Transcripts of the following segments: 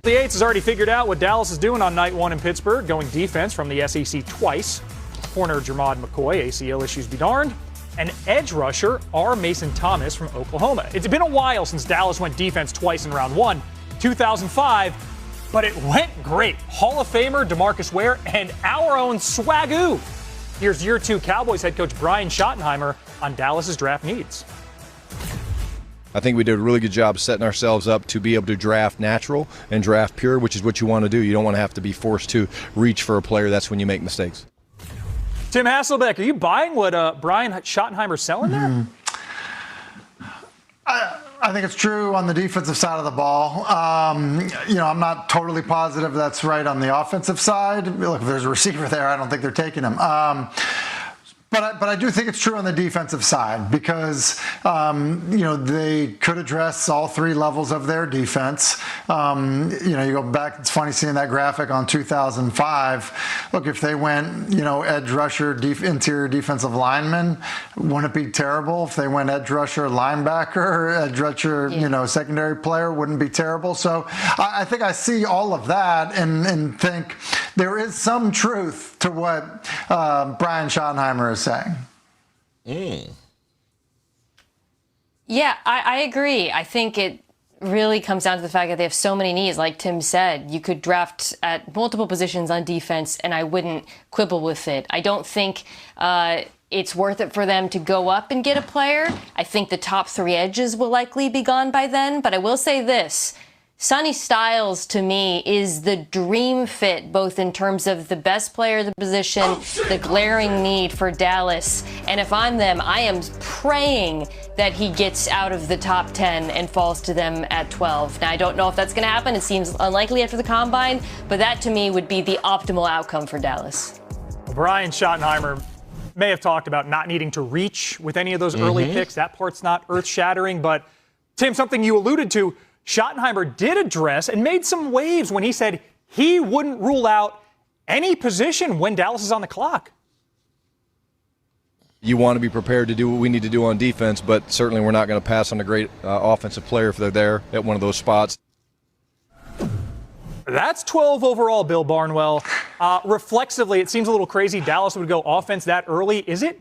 The Eights has already figured out what Dallas is doing on night one in Pittsburgh, going defense from the SEC twice. Corner Jermod McCoy, ACL issues be darned. And edge rusher R. Mason Thomas from Oklahoma. It's been a while since Dallas went defense twice in round one, 2005, but it went great. Hall of Famer DeMarcus Ware and our own Swagoo. Here's year two Cowboys head coach Brian Schottenheimer on Dallas's draft needs. I think we did a really good job setting ourselves up to be able to draft natural and draft pure, which is what you want to do. You don't want to have to be forced to reach for a player. That's when you make mistakes. Tim Hasselbeck, are you buying what Brian Schottenheimer's selling there? I think it's true on the defensive side of the ball. I'm not totally positive that's right on the offensive side. Look, if there's a receiver there, I don't think they're taking him. But I do think it's true on the defensive side because, they could address all three levels of their defense. You go back, it's funny seeing that graphic on 2005. Look, if they went, edge rusher, interior defensive lineman, wouldn't it be terrible? If they went edge rusher, linebacker, edge rusher, secondary player, wouldn't be terrible. So I think I see all of that and think there is some truth to what Brian Schottenheimer is saying. Yeah, I agree. I think it really comes down to the fact that they have so many needs. Like Tim said, you could draft at multiple positions on defense, and I wouldn't quibble with it. I don't think it's worth it for them to go up and get a player. I think the top three edges will likely be gone by then. But I will say this. Sonny Styles, to me, is the dream fit, both in terms of the best player of the position, the glaring need for Dallas. And if I'm them, I am praying that he gets out of the top 10 and falls to them at 12. Now, I don't know if that's going to happen. It seems unlikely after the Combine, but that, to me, would be the optimal outcome for Dallas. Brian Schottenheimer may have talked about not needing to reach with any of those early picks. That part's not earth-shattering. But, Tim, something you alluded to, Schottenheimer did address and made some waves when he said he wouldn't rule out any position when Dallas is on the clock. You want to be prepared to do what we need to do on defense, but certainly we're not going to pass on a great offensive player if they're there at one of those spots. That's 12 overall, Bill Barnwell. Reflexively, it seems a little crazy Dallas would go offense that early. Is it?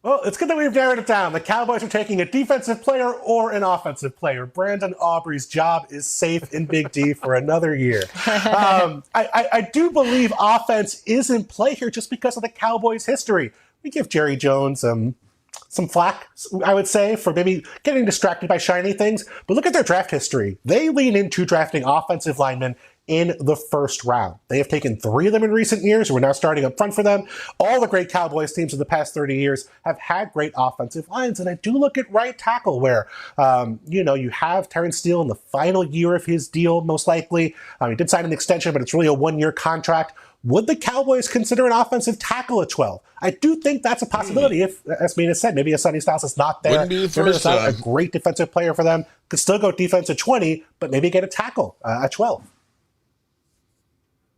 Well, it's good that we've narrowed it down. The Cowboys are taking a defensive player or an offensive player. Brandon Aubrey's job is safe in Big D for another year. I do believe offense is in play here just because of the Cowboys' history. We give Jerry Jones some flack, I would say, for maybe getting distracted by shiny things. But look at their draft history. They lean into drafting offensive linemen in the first round. They have taken 3 of them in recent years. We're now starting up front for them. All the great Cowboys teams in the past 30 years have had great offensive lines. And I do look at right tackle where, you have Terrence Steele in the final year of his deal, most likely. He did sign an extension, but it's really a 1-year contract. Would the Cowboys consider an offensive tackle at 12? I do think that's a possibility if, as Mina said, maybe a Sonny Styles is not there. Wouldn't be the first time. A great defensive player for them. Could still go defense at 20, but maybe get a tackle at 12.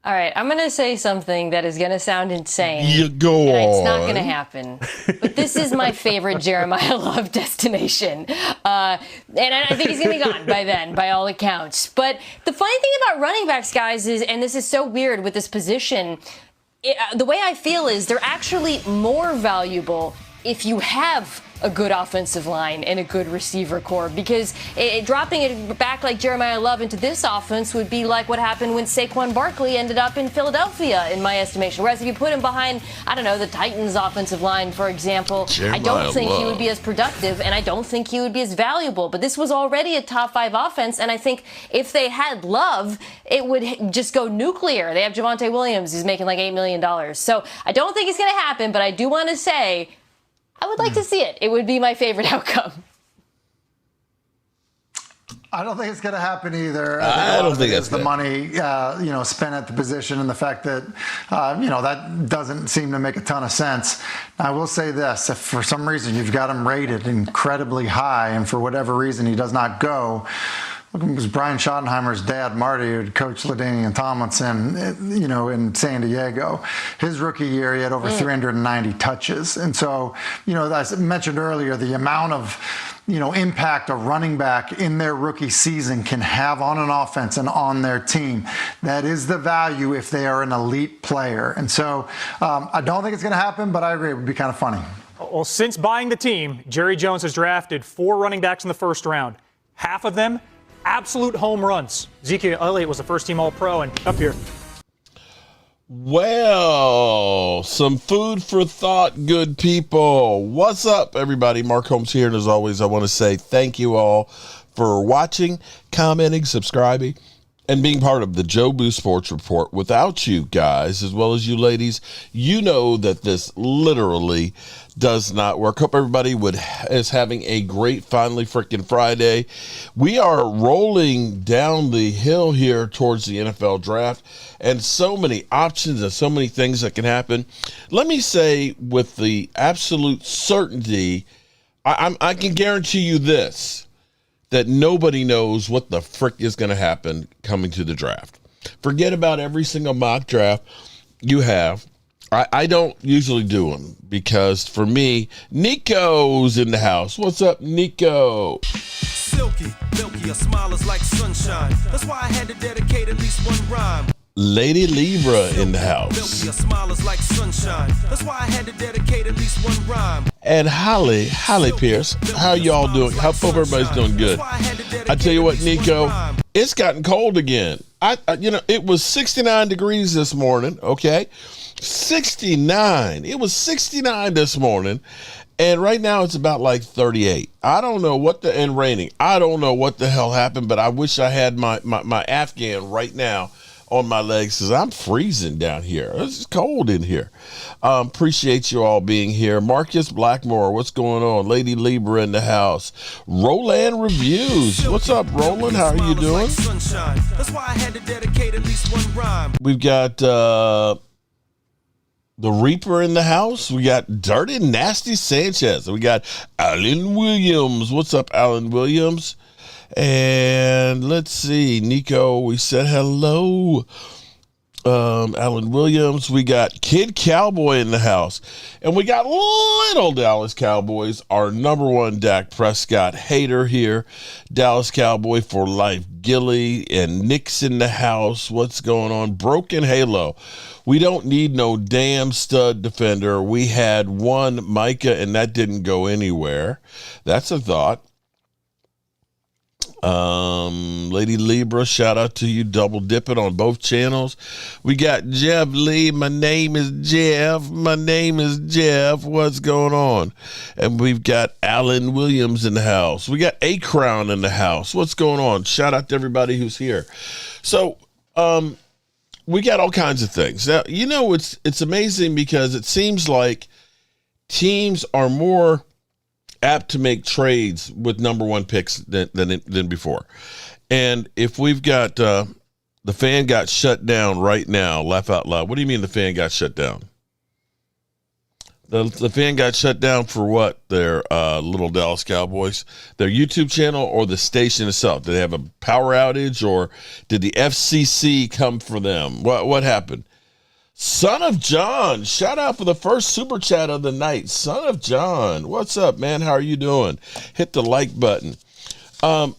All right, I'm going to say something that is going to sound insane. You go on. It's not going to happen. But this is my favorite Jeremiah Love destination. And I think he's going to be gone by then, by all accounts. But the funny thing about running backs, guys, is, and this is so weird with this position, the way I feel is they're actually more valuable if you have a good offensive line and a good receiver core, because dropping it back like Jeremiah Love into this offense would be like what happened when Saquon Barkley ended up in Philadelphia, in my estimation. Whereas if you put him behind, the Titans offensive line, for example, I don't think he would be as productive, and I don't think he would be as valuable. But this was already a top 5 offense, and I think if they had Love, it would just go nuclear. They have Javonte Williams, who's making like $8 million. So I don't think it's going to happen, but I do want to say, I would like to see it. It would be my favorite outcome. I don't think it's going to happen either. I don't think that's the money, spent at the position, and the fact that, that doesn't seem to make a ton of sense. I will say this: if for some reason you've got him rated incredibly high, and for whatever reason he does not go. Look, it was Brian Schottenheimer's dad, Marty, who had coached LaDainian Tomlinson, in San Diego. His rookie year, he had over 390 touches. And so, as I mentioned earlier, the amount of, impact a running back in their rookie season can have on an offense and on their team. That is the value if they are an elite player. And so I don't think it's going to happen, but I agree it would be kind of funny. Well, since buying the team, Jerry Jones has drafted 4 running backs in the first round. Half of them, absolute home runs. Ezekiel Elliott was a first-team All-Pro, and up here. Well, some food for thought, good people. What's up, everybody? Mark Holmes here, and as always, I want to say thank you all for watching, commenting, subscribing, and being part of the Joe Boo Sports Report. Without you guys, as well as you ladies, you know that this literally does not work. Hope everybody is having a great finally freaking Friday. We are rolling down the hill here towards the NFL draft, and so many options and so many things that can happen. Let me say with the absolute certainty, I can guarantee you this, that nobody knows what the frick is going to happen coming to the draft. Forget about every single mock draft you have. I don't usually do them because for me, Nico's in the house. What's up, Nico? Silky, milky, your smile is like sunshine. That's why I had to dedicate at least one rhyme. Lady Libra in the house. Milky, your smile is like sunshine. That's why I had to dedicate at least one rhyme. And Holly Pierce, how y'all doing? Hope everybody's doing good. I tell you what, Nico, it's gotten cold again. It was 69 degrees this morning, okay? 69. It was 69 this morning, and right now it's about like 38. I don't know and raining. I don't know what the hell happened, but I wish I had my Afghan right now on my legs because I'm freezing down here. It's cold in here. Appreciate you all being here. Marcus Blackmore, what's going on? Lady Libra in the house. Roland Reviews. What's up, Roland? How are you doing? We've got the Reaper in the house. We got Dirty Nasty Sanchez. We got Alan Williams. What's up, Alan Williams? And let's see, Nico, we said hello. Alan Williams. We got Kid Cowboy in the house. And we got little Dallas Cowboys, our number one Dak Prescott hater here. Dallas Cowboy for life. Gilly and Nick's in the house. What's going on? Broken Halo. We don't need no damn stud defender. We had one Micah, and that didn't go anywhere. That's a thought. Lady Libra, shout out to you, double dipping on both channels. We got Jeff Lee. My name is Jeff. What's going on? And we've got Alan Williams in the house. We got A Crown in the house. What's going on? Shout out to everybody who's here. So, we got all kinds of things. Now, it's amazing because it seems like teams are more apt to make trades with number one picks than before. And if we've got the fan got shut down right now, laugh out loud. What do you mean the fan got shut down? The fan got shut down for what? Their little Dallas Cowboys, their YouTube channel, or the station itself? Did they have a power outage, or did the FCC come for them? What happened? Son of John, shout out for the first super chat of the night. Son of John, what's up, man? How are you doing? Hit the like button. I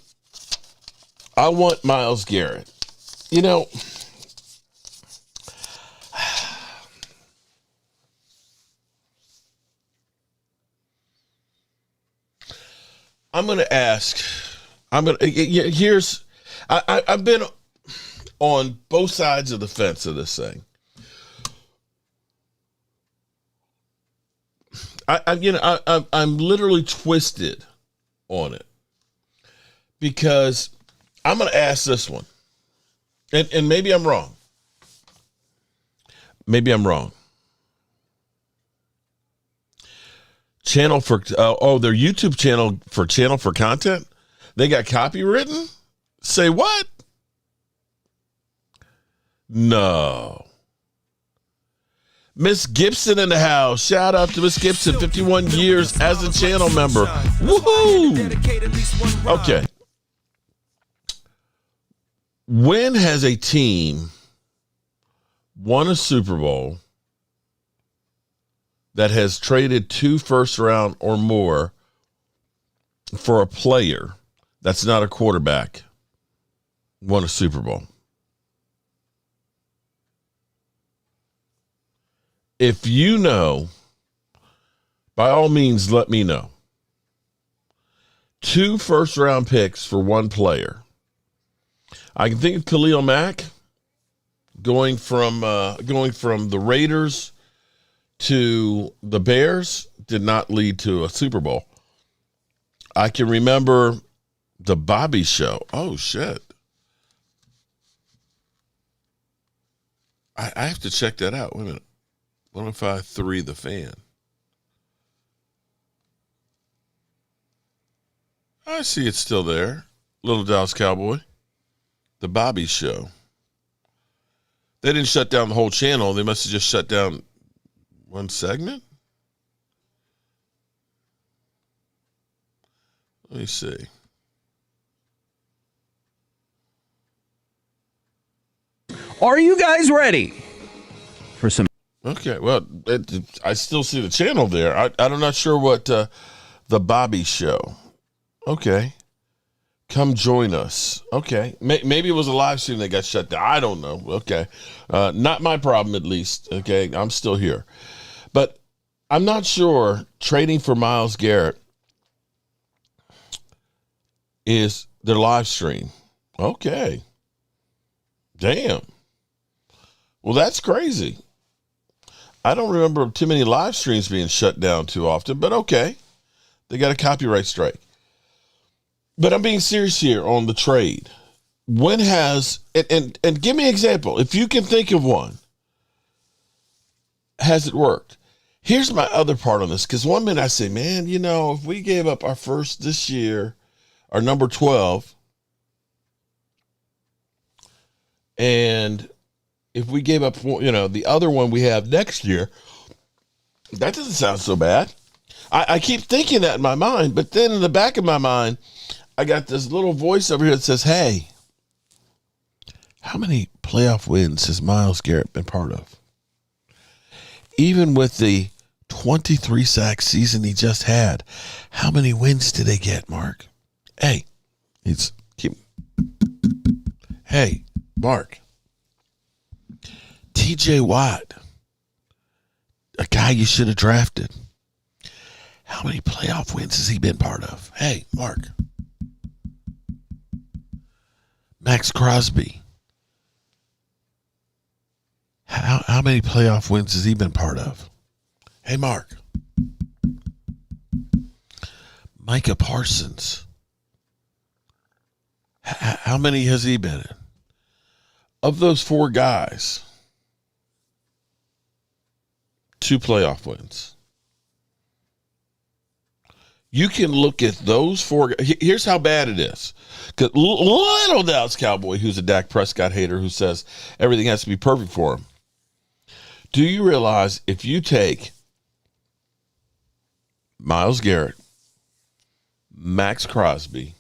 want Myles Garrett. I'm going to ask. I've been on both sides of the fence of this thing. I'm literally twisted on it because I'm going to ask this one, and maybe I'm wrong. Channel for their YouTube channel for content. They got copywritten. Say what? No. Miss Gibson in the house. Shout out to Miss Gibson, 51 years as a channel member. Woohoo! Okay. When has a team won a Super Bowl that has traded 2 first round or more for a player that's not a quarterback won a Super Bowl? If you know, by all means, let me know. 2 first-round picks for one player. I can think of Khalil Mack going from the Raiders to the Bears did not lead to a Super Bowl. I can remember the Bobby Show. Oh, shit. I have to check that out. Wait a minute. 105.3 The Fan. I see it's still there. Little Dallas Cowboy. The Bobby Show. They didn't shut down the whole channel. They must have just shut down one segment. Let me see. Are you guys ready for some? Okay, well, I still see the channel there. I'm not sure what the Bobby Show. Okay. Come join us. Okay. Maybe it was a live stream that got shut down. I don't know. Okay. Not my problem, at least. Okay. I'm still here. But I'm not sure trading for Myles Garrett is their live stream. Okay. Damn. Well, that's crazy. I don't remember too many live streams being shut down too often, but okay. They got a copyright strike. But I'm being serious here on the trade. When has, and give me an example, if you can think of one, has it worked? Here's my other part on this, because one minute I say, man, if we gave up our first this year, our number 12, and if we gave up, the other one we have next year, that doesn't sound so bad. I keep thinking that in my mind, but then in the back of my mind, I got this little voice over here that says, hey, how many playoff wins has Myles Garrett been part of? Even with the 23 sack season he just had, how many wins did they get, Mark? Hey, hey, Mark. TJ Watt, a guy you should have drafted. How many playoff wins has he been part of? Hey, Mark. Max Crosby. How many playoff wins has he been part of? Hey, Mark. Micah Parsons. How many has he been in? Of those 4 guys, 2 playoff wins. You can look at those 4. Here's how bad it is. Because little Dallas Cowboy, who's a Dak Prescott hater, who says everything has to be perfect for him. Do you realize if you take Myles Garrett, Max Crosby,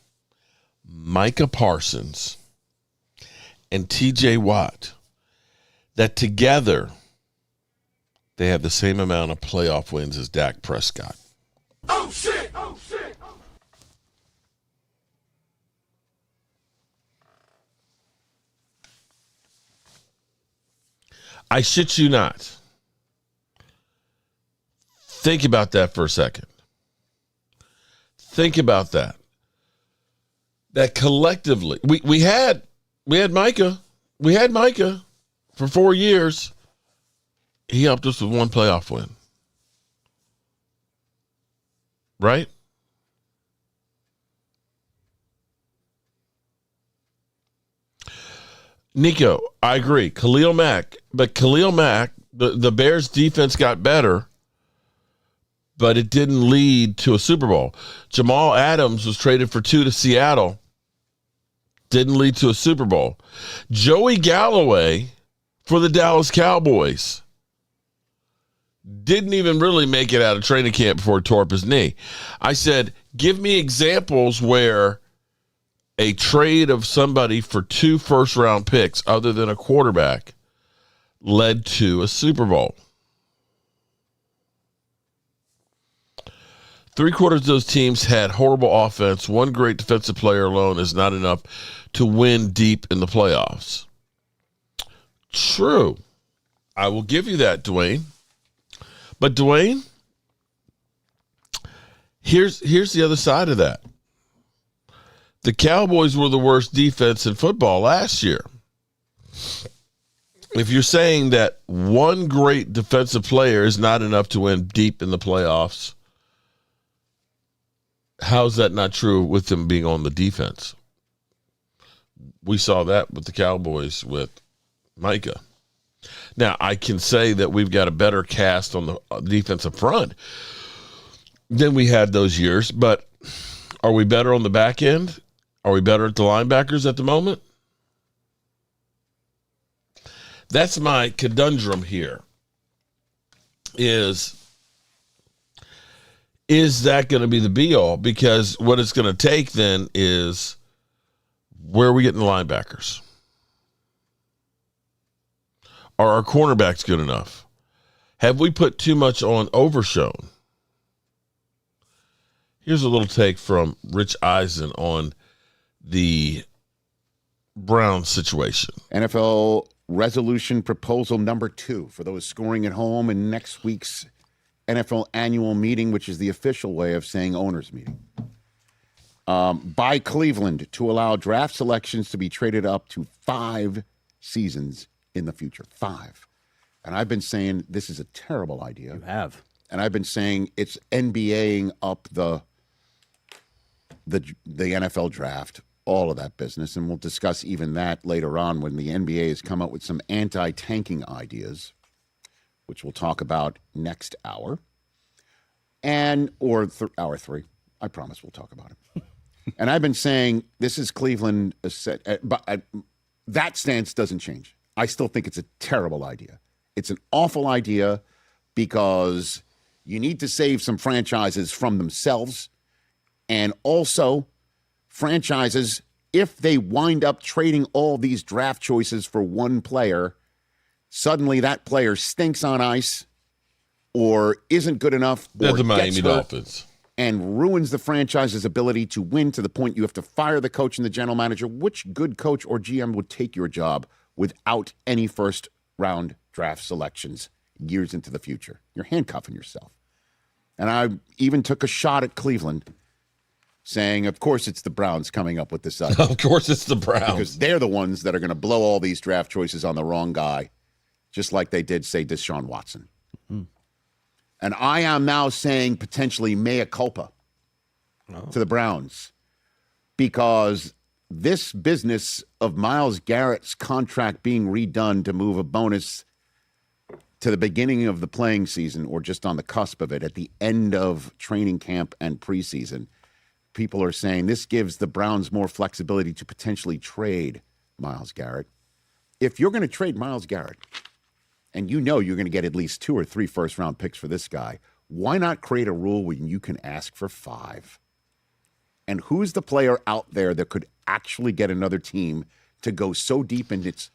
Micah Parsons, and TJ Watt, that together they have the same amount of playoff wins as Dak Prescott? Oh shit! Oh shit! I shit you not. Think about that for a second. Think about that. That collectively, we had Micah. We had Micah for 4 years. He helped us with 1 playoff win. Right? Nico, I agree. Khalil Mack, the Bears defense got better, but it didn't lead to a Super Bowl. Jamal Adams was traded for 2 to Seattle. Didn't lead to a Super Bowl. Joey Galloway for the Dallas Cowboys didn't even really make it out of training camp before he tore up his knee. I said, give me examples where a trade of somebody for 2 first-round picks other than a quarterback led to a Super Bowl. Three-quarters of those teams had horrible offense. One great defensive player alone is not enough to win deep in the playoffs. True. I will give you that, Dwayne. But, Dwayne, here's the other side of that. The Cowboys were the worst defense in football last year. If you're saying that one great defensive player is not enough to win deep in the playoffs, how is that not true with them being on the defense? We saw that with the Cowboys with Micah. Now, I can say that we've got a better cast on the defensive front than we had those years, but are we better on the back end? Are we better at the linebackers at the moment? That's my conundrum here. Is that going to be the be-all? Because what it's going to take then is, where are we getting the linebackers? Are our cornerbacks good enough? Have we put too much on Overshown? Here's a little take from Rich Eisen on the Browns situation. NFL resolution proposal number 2 for those scoring at home in next week's NFL annual meeting, which is the official way of saying owners meeting, by Cleveland to allow draft selections to be traded up to 5 seasons in the future. 5. And I've been saying this is a terrible idea. You have. And I've been saying it's NBAing up the NFL draft, all of that business. And we'll discuss even that later on when the NBA has come up with some anti-tanking ideas, which we'll talk about next hour. Hour 3. I promise we'll talk about it. And I've been saying this is Cleveland, but that stance doesn't change. I still think it's a terrible idea. It's an awful idea because you need to save some franchises from themselves. And also, franchises, if they wind up trading all these draft choices for one player, suddenly that player stinks on ice or isn't good enough or the Miami gets hurt Dolphins. And ruins the franchise's ability to win to the point you have to fire the coach and the general manager. Which good coach or GM would take your job without any first-round draft selections years into the future? You're handcuffing yourself. And I even took a shot at Cleveland, saying, of course, it's the Browns coming up with this idea. Of course, it's the Browns. Because they're the ones that are going to blow all these draft choices on the wrong guy, just like they did, say, Deshaun Watson. Mm-hmm. And I am now saying potentially mea culpa to the Browns, because this business of Myles Garrett's contract being redone to move a bonus to the beginning of the playing season, or just on the cusp of it, at the end of training camp and preseason, people are saying this gives the Browns more flexibility to potentially trade Myles Garrett. If you're going to trade Myles Garrett, and you know you're going to get at least 2 or 3 first-round picks for this guy, why not create a rule where you can ask for 5? And who's the player out there that could actually get another team to go so deep in its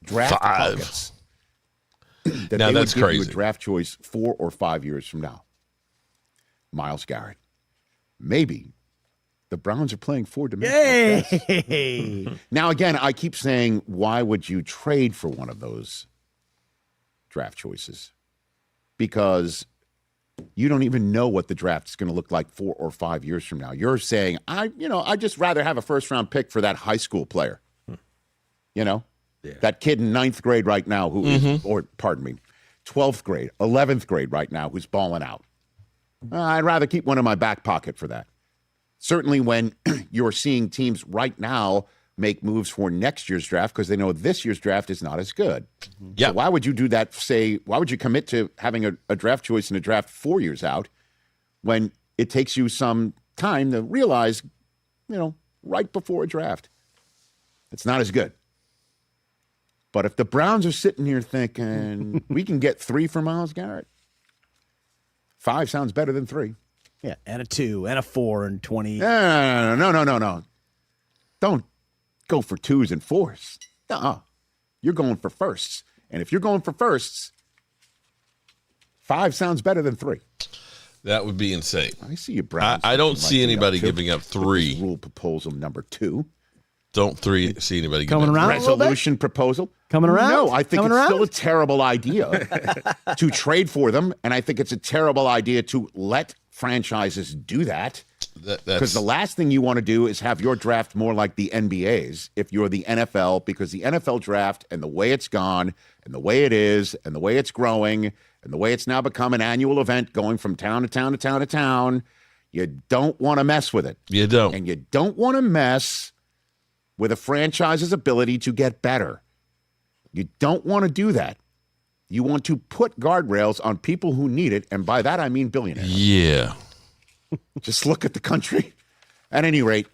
draft pockets that now they that's would give crazy. you a draft choice 4 or 5 years from now? Myles Garrett. Maybe the Browns are playing 4-dimensional chess. Now, again, I keep saying, why would you trade for one of those draft choices? Because you don't even know what the draft is going to look like 4 or 5 years from now. You're saying, I'd just rather have a first-round pick for that high school player. That kid in 9th grade right now who is, or pardon me, 12th grade, 11th grade right now who's balling out. I'd rather keep one in my back pocket for that. Certainly when you're seeing teams right now make moves for next year's draft because they know this year's draft is not as good. Yeah. So why would you do that? Why would you commit to having a draft choice in a draft 4 years out when it takes you some time to realize, right before a draft, it's not as good. But if the Browns are sitting here thinking we can get 3 for Myles Garrett, 5 sounds better than 3. Yeah, and a 2 and a 4 and 20. No. Don't go for 2s and 4s. No, you're going for firsts. And if you're going for firsts, 5 sounds better than 3. That would be insane. I see you, Browns. I don't see anybody giving up 3. Rule proposal number 2. Don't see anybody Coming around resolution proposal coming around. No, I think coming it's around? still a terrible idea to trade for them, and I think it's a terrible idea to let franchises do that. Because the last thing you want to do is have your draft more like the NBA's if you're the NFL, because the NFL draft and the way it's gone and the way it is and the way it's growing and the way it's now become an annual event going from town to town to town to town, you don't want to mess with it. You don't. And you don't want to mess with a franchise's ability to get better. You don't want to do that. You want to put guardrails on people who need it, and by that I mean billionaires. Yeah. Just look at the country. At any rate.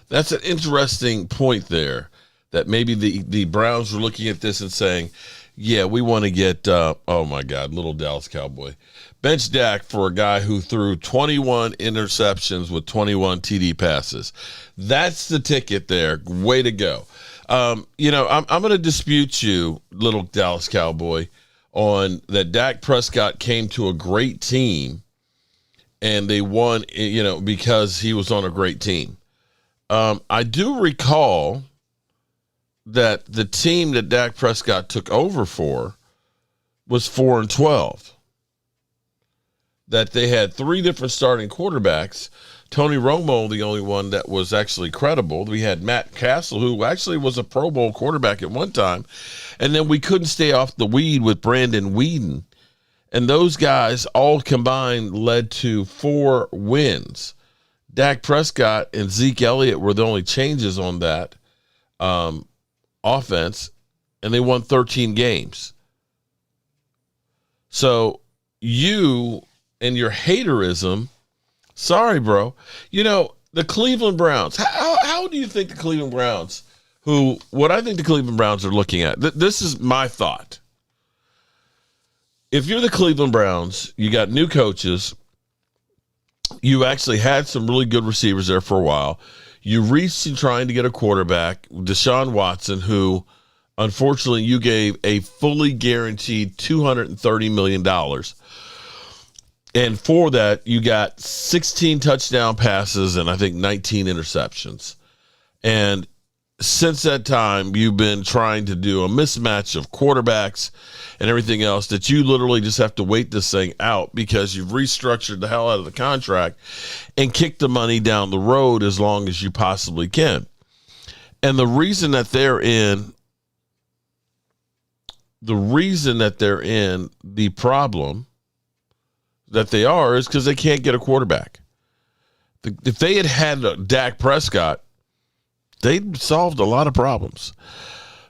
That's an interesting point there, that maybe the Browns were looking at this and saying, yeah, we want to get, oh my God, little Dallas Cowboy. Bench Dak for a guy who threw 21 interceptions with 21 TD passes. That's the ticket there. Way to go. I'm going to dispute you, little Dallas Cowboy, on that Dak Prescott came to a great team and they won, because he was on a great team. I do recall that the team that Dak Prescott took over for was 4-12. That they had 3 different starting quarterbacks. Tony Romo, the only one that was actually credible. We had Matt Castle, who actually was a Pro Bowl quarterback at one time. And then we couldn't stay off the weed with Brandon Weeden. And those guys all combined led to 4 wins. Dak Prescott and Zeke Elliott were the only changes on that offense, and they won 13 games. So you and your haterism, sorry, bro. The Cleveland Browns, how do you think the Cleveland Browns, what I think the Cleveland Browns are looking at, this is my thought. If you're the Cleveland Browns, you got new coaches, you actually had some really good receivers there for a while. You reached in trying to get a quarterback, Deshaun Watson, who unfortunately you gave a fully guaranteed $230 million. And for that, you got 16 touchdown passes and I think 19 interceptions. And since that time, you've been trying to do a mismatch of quarterbacks and everything else that you literally just have to wait this thing out because you've restructured the hell out of the contract and kicked the money down the road as long as you possibly can. And the reason that they're in the problem that they are is because they can't get a quarterback. If they had Dak Prescott, they'd solved a lot of problems.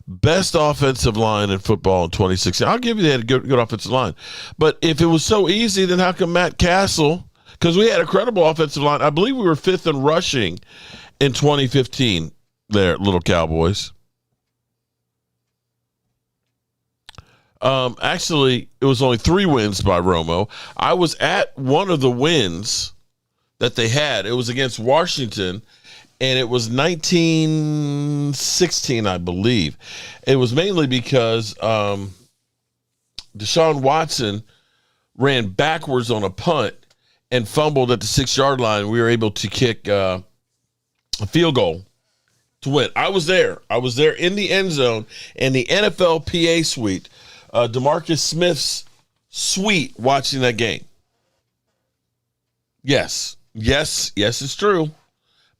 Best offensive line in football in 2016. I'll give you they had a good offensive line. But if it was so easy, then how come Matt Castle, because we had a credible offensive line. I believe we were 5th in rushing in 2015 there, little Cowboys. Actually, it was only 3 wins by Romo. I was at one of the wins that they had. It was against Washington, and it was 1916, I believe. It was mainly because Deshaun Watson ran backwards on a punt and fumbled at the 6-yard line. We were able to kick a field goal to win. I was there. I was there in the end zone in the NFL PA suite, DeMarcus Smith's suite, watching that game. Yes, it's true.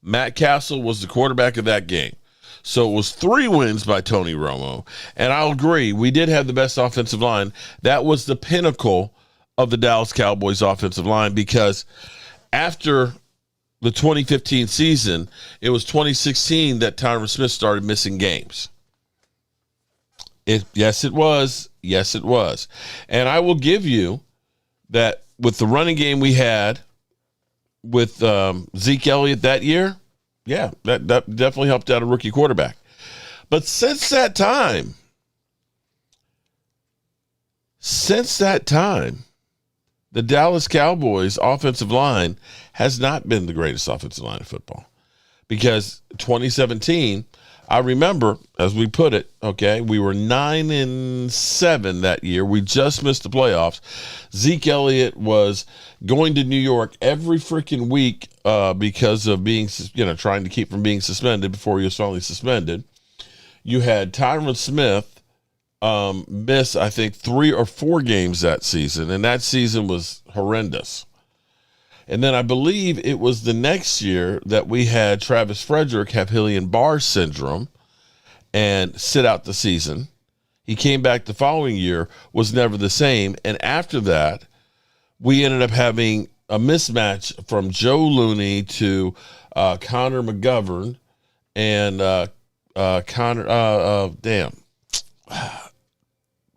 Matt Castle was the quarterback of that game. So it was 3 wins by Tony Romo. And I'll agree, we did have the best offensive line. That was the pinnacle of the Dallas Cowboys offensive line, because after the 2015 season, it was 2016 that Tyron Smith started missing games. Yes, it was. And I will give you that with the running game we had with Zeke Elliott that year, yeah, that definitely helped out a rookie quarterback. But since that time, the Dallas Cowboys offensive line has not been the greatest offensive line in football. Because 2017, I remember, as we put it, okay, we were 9-7 that year. We just missed the playoffs. Zeke Elliott was going to New York every freaking week because of being, trying to keep from being suspended before he was finally suspended. You had Tyron Smith miss, I think, 3 or 4 games that season, and that season was horrendous. And then I believe it was the next year that we had Travis Frederick have Hillian-Barr syndrome and sit out the season. He came back the following year, was never the same. And after that, we ended up having a mismatch from Joe Looney to Connor McGovern and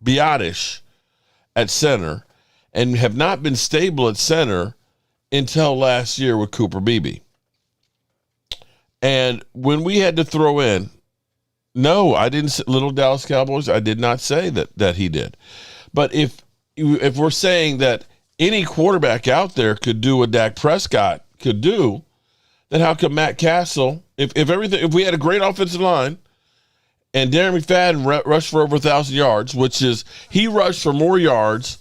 Biotish at center, and have not been stable at center until last year with Cooper Beebe. And when we had to throw in, no, I didn't, little Dallas Cowboys, I did not say that he did. But if we're saying that any quarterback out there could do what Dak Prescott could do, then how come Matt Castle, if we had a great offensive line and Darren McFadden rushed for over 1,000 yards, which is, he rushed for more yards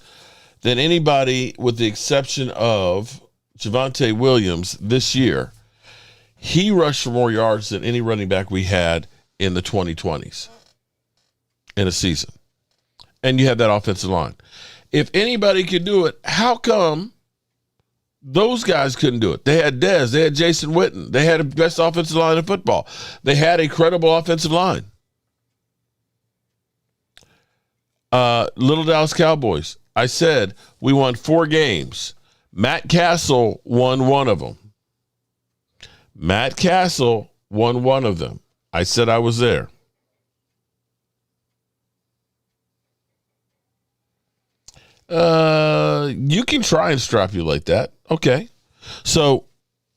than anybody with the exception of Javonte Williams this year. He rushed for more yards than any running back we had in the 2020s in a season. And you have that offensive line. If anybody could do it, how come those guys couldn't do it? They had Dez, they had Jason Witten, they had the best offensive line in football. They had a credible offensive line. Little Dallas Cowboys, I said we won 4 games. Matt Castle won 1 of them. Matt Castle won 1 of them. I said I was there. You can try and extrapolate that. Okay. So,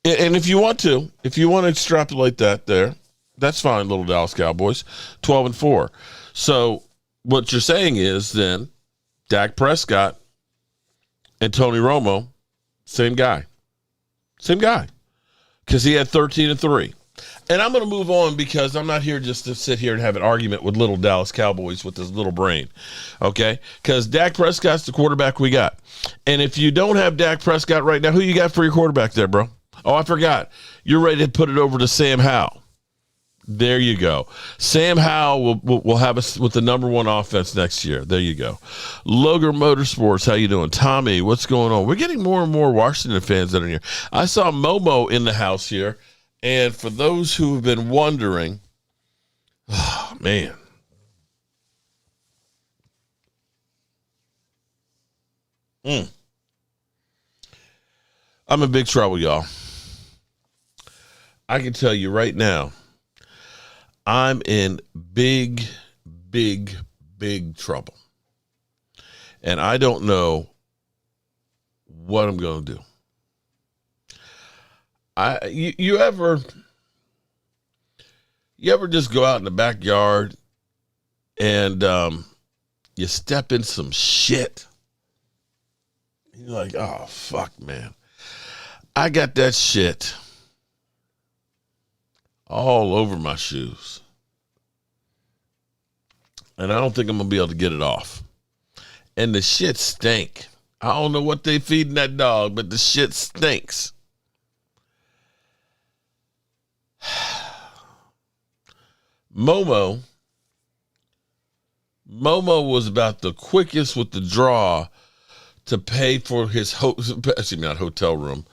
and if you want to extrapolate that there, that's fine, little Dallas Cowboys, 12-4. So what you're saying is then Dak Prescott and Tony Romo, same guy. Because he had 13-3. And I'm going to move on because I'm not here just to sit here and have an argument with little Dallas Cowboys with his little brain. Okay? Because Dak Prescott's the quarterback we got. And if you don't have Dak Prescott right now, who you got for your quarterback there, bro? Oh, I forgot. You're ready to put it over to Sam Howell. There you go. Sam Howell will have us with the number 1 offense next year. There you go. Logan Motorsports, how you doing? Tommy, what's going on? We're getting more and more Washington fans that are here. I saw Momo in the house here. And for those who have been wondering, oh, man. I'm in big trouble, y'all. I can tell you right now, I'm in big, big, big trouble. And I don't know what I'm going to do. You ever just go out in the backyard and you step in some shit? You're like, oh, fuck, man. I got that shit all over my shoes. And I don't think I'm going to be able to get it off. And the shit stink. I don't know what they feeding that dog, but the shit stinks. Momo was about the quickest with the draw to pay for his hotel room,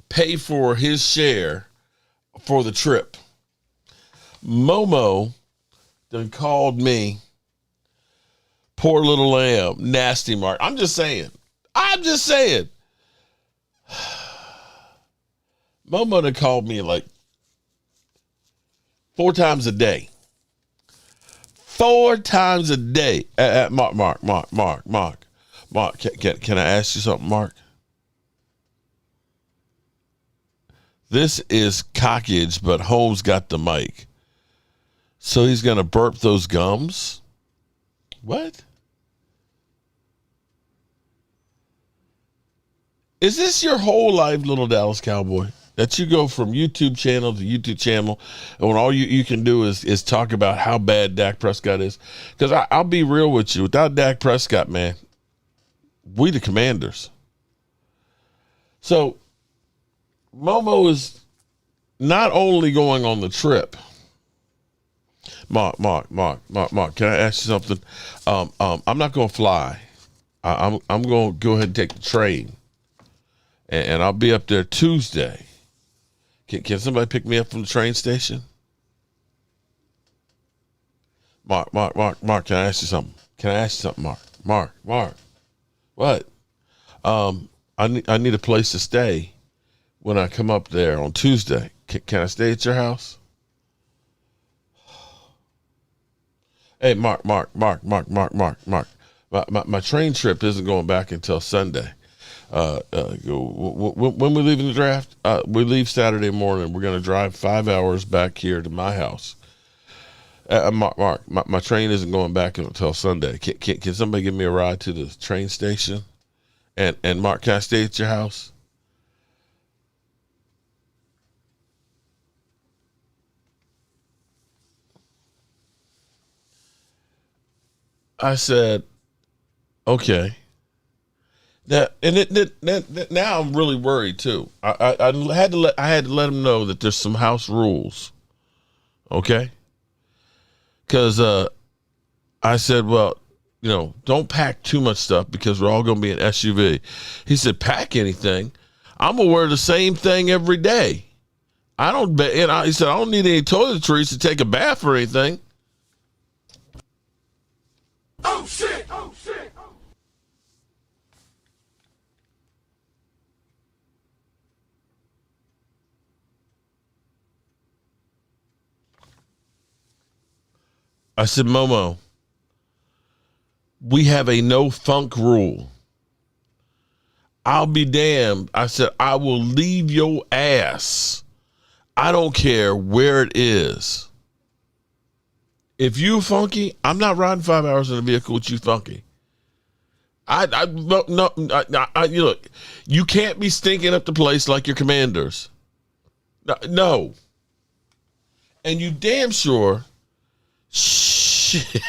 pay for his share for the trip. Momo done called me poor little lamb, nasty Mark. I'm just saying. Momo done called me like 4 times a day. 4 times a day. Mark. Can I ask you something, Mark? This is cockage, but Holmes got the mic. So he's going to burp those gums? What? Is this your whole life, little Dallas Cowboy? that you go from YouTube channel to YouTube channel, and when all you can do is talk about how bad Dak Prescott is. Because I'll be real with you, without Dak Prescott, man, we the Commanders. So Momo is not only going on the trip. Mark, can I ask you something? I'm not going to fly. I'm going to go ahead and take the train, and I'll be up there Tuesday. Can somebody pick me up from the train station? Mark, can I ask you something? Mark, what? I need a place to stay when I come up there on Tuesday. Can I stay at your house? Hey, Mark. My train trip isn't going back until Sunday. When we leaving the draft, we leave Saturday morning. We're going to drive 5 hours back here to my house. Mark, my train isn't going back until Sunday. Can somebody give me a ride to the train station? And Mark, can I stay at your house? I said, okay. Now I'm really worried too. I had to let him know that there's some house rules. Okay? Because I said, well, don't pack too much stuff because we're all going to be in SUV. He said, pack anything. I'm going to wear the same thing every day. He said, I don't need any toiletries to take a bath or anything. Oh shit! I said, Momo, we have a no funk rule. I'll be damned. I said, I will leave your ass. I don't care where it is. If you funky, I'm not riding 5 hours in a vehicle with you funky. Look, you can't be stinking up the place like your Commanders. No. And you damn sure, shit.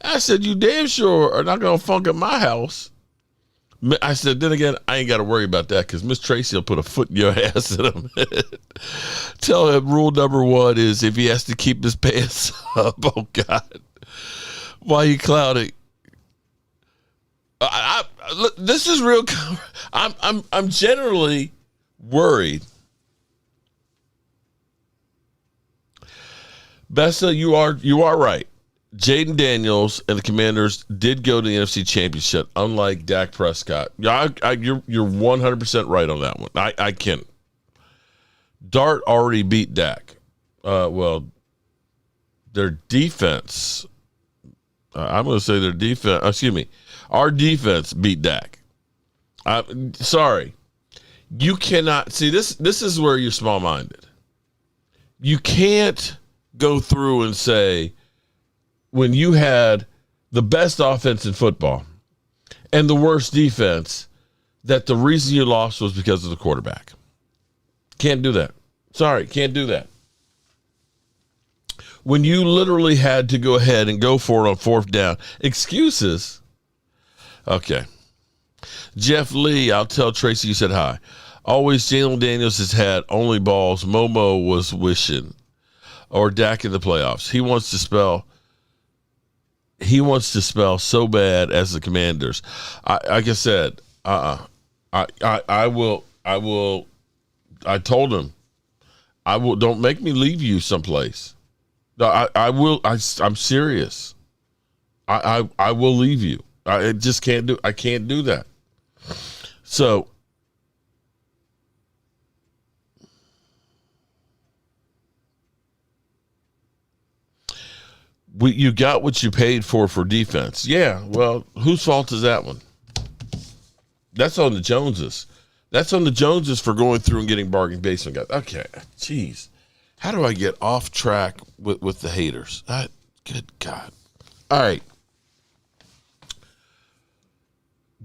I said, you damn sure are not going to funk at my house. I said, then again, I ain't got to worry about that because Miss Tracy will put a foot in your ass in a minute. Tell him rule number one is if he has to keep his pants up, oh God, why you clouding? Look, this is real. I'm generally worried. Bessa, you are right. Jaden Daniels and the Commanders did go to the NFC Championship, unlike Dak Prescott. You're 100% right on that one. I can't. Dart already beat Dak. Well, their defense. I'm going to say their defense. Excuse me. Our defense beat Dak. Sorry. You cannot see this. This is where you're small-minded. You can't go through and say, when you had the best offense in football and the worst defense, that the reason you lost was because of the quarterback. Can't do that. Sorry, can't do that. When you literally had to go ahead and go for it on fourth down. Excuses? Okay. Jeff Lee, I'll tell Tracy you said hi. Always Jalen Daniels has had only balls Momo was wishing. Or Dak in the playoffs. He wants to spell so bad as the Commanders. Like I said, I told him, don't make me leave you someplace. No, I'm serious. I will leave you. I can't do that. So you got what you paid for defense. Yeah, well, whose fault is that one? That's on the Joneses. That's on the Joneses for going through and getting bargain basement guys. Okay, jeez. How do I get off track with the haters? Good God. All right.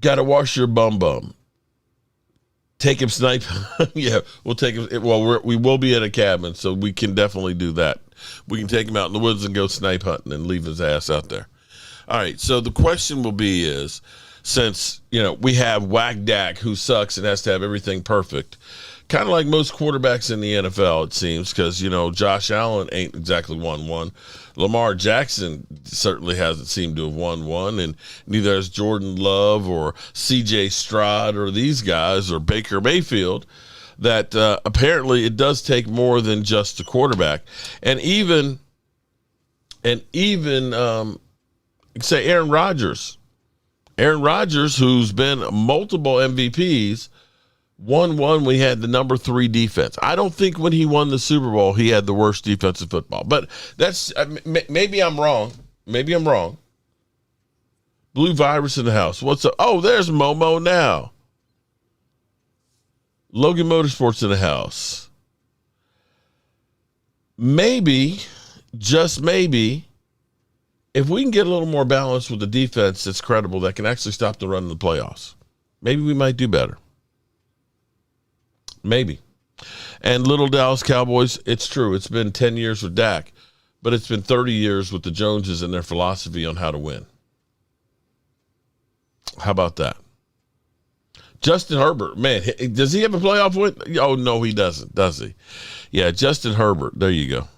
Got to wash your bum. Take him snipe. Yeah, we'll take him. Well, we will be in a cabin, so we can definitely do that. We can take him out in the woods and go snipe hunting and leave his ass out there. All right, so the question will be is, since, we have Whack Dak, who sucks and has to have everything perfect, kind of like most quarterbacks in the NFL, it seems, because, Josh Allen ain't exactly won one. Lamar Jackson certainly hasn't seemed to have won one, and neither has Jordan Love or C.J. Stroud or these guys or Baker Mayfield, that apparently it does take more than just a quarterback. And even say Aaron Rodgers, who's been multiple MVPs, won one when he had the number 3 defense. I don't think when he won the Super Bowl he had the worst defensive football. But that's maybe I'm wrong. Blue virus in the house. What's up? Oh, there's Momo now. Logan Motorsports in the house. Maybe, just maybe, if we can get a little more balance with the defense that's credible, that can actually stop the run in the playoffs, maybe we might do better. Maybe. And little Dallas Cowboys, it's true. It's been 10 years with Dak, but it's been 30 years with the Joneses and their philosophy on how to win. How about that? Justin Herbert, man, does he have a playoff win? Oh, no, he doesn't, does he? Yeah, Justin Herbert. There you go.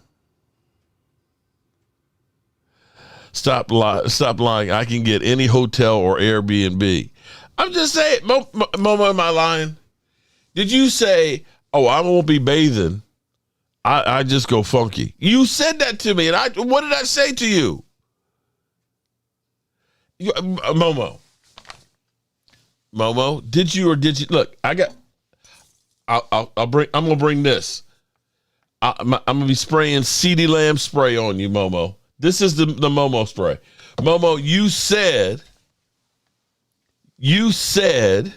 Stop lying. I can get any hotel or Airbnb. I'm just saying, Momo, am I lying? Did you say, oh, I won't be bathing, I just go funky? You said that to me, and what did I say to you? Momo, did you or did you? Look, I'm going to bring this. I'm going to be spraying CD Lamb spray on you, Momo. This is the Momo spray. Momo, you said,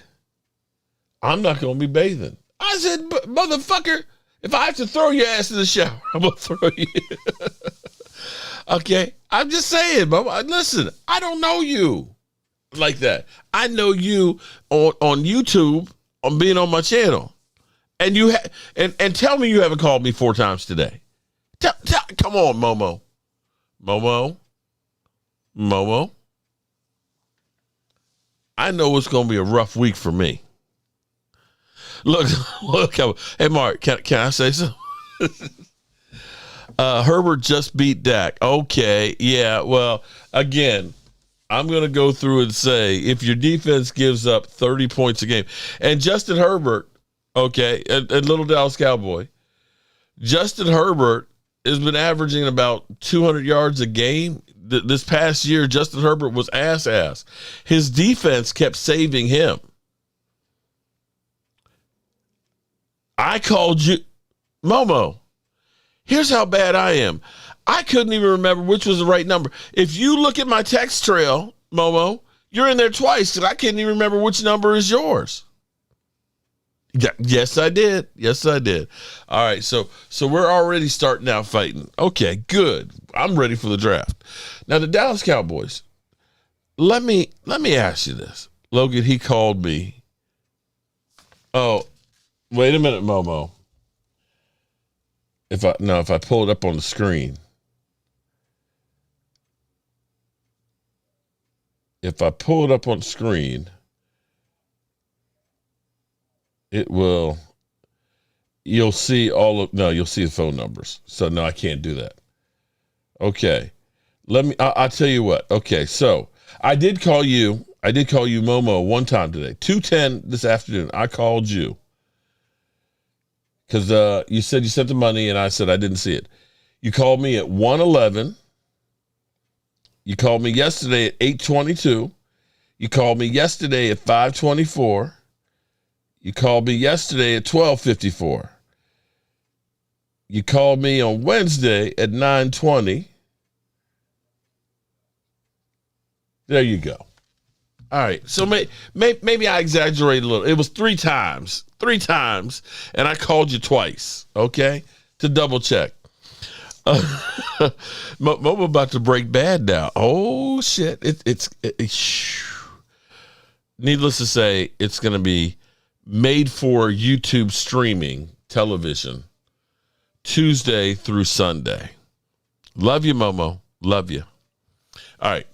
I'm not going to be bathing. I said, motherfucker, if I have to throw your ass in the shower, I'm going to throw you. Okay? I'm just saying, Momo. Listen, I don't know you like that. I know you on YouTube, on being on my channel. And and tell me you haven't called me 4 times today. Come on, Momo. Momo, I know it's going to be a rough week for me. Look. Hey, Mark, can I say something? Herbert just beat Dak. Okay, yeah, well, again, I'm going to go through and say, if your defense gives up 30 points a game, and Justin Herbert, okay, and little Dallas Cowboy, Justin Herbert has been averaging about 200 yards a game. This past year, Justin Herbert was ass. His defense kept saving him. I called you, Momo. Here's how bad I am. I couldn't even remember which was the right number. If you look at my text trail, Momo, you're in there twice because I can't even remember which number is yours. Yes, I did. All right, so we're already starting out fighting. Okay, good. I'm ready for the draft. Now, the Dallas Cowboys, let me ask you this. Logan, he called me. Oh, wait a minute, Momo. If I pull it up on the screen. It will, you'll see you'll see the phone numbers. So no, I can't do that. Okay. I'll tell you what. Okay. So I did call you Momo one time today, 2:10 this afternoon. I called you because you said you sent the money and I said I didn't see it. You called me at 1:11. You called me yesterday at 8:22. You called me yesterday at 5:24. You called me yesterday at 12:54. You called me on Wednesday at 9:20. There you go. All right. So maybe I exaggerate a little. It was 3 times. 3 times. And I called you twice, okay, to double check. Momo about to break bad now. Oh, shit. It's needless to say, it's going to be made for YouTube streaming television Tuesday through Sunday. Love you, Momo. Love you. All right.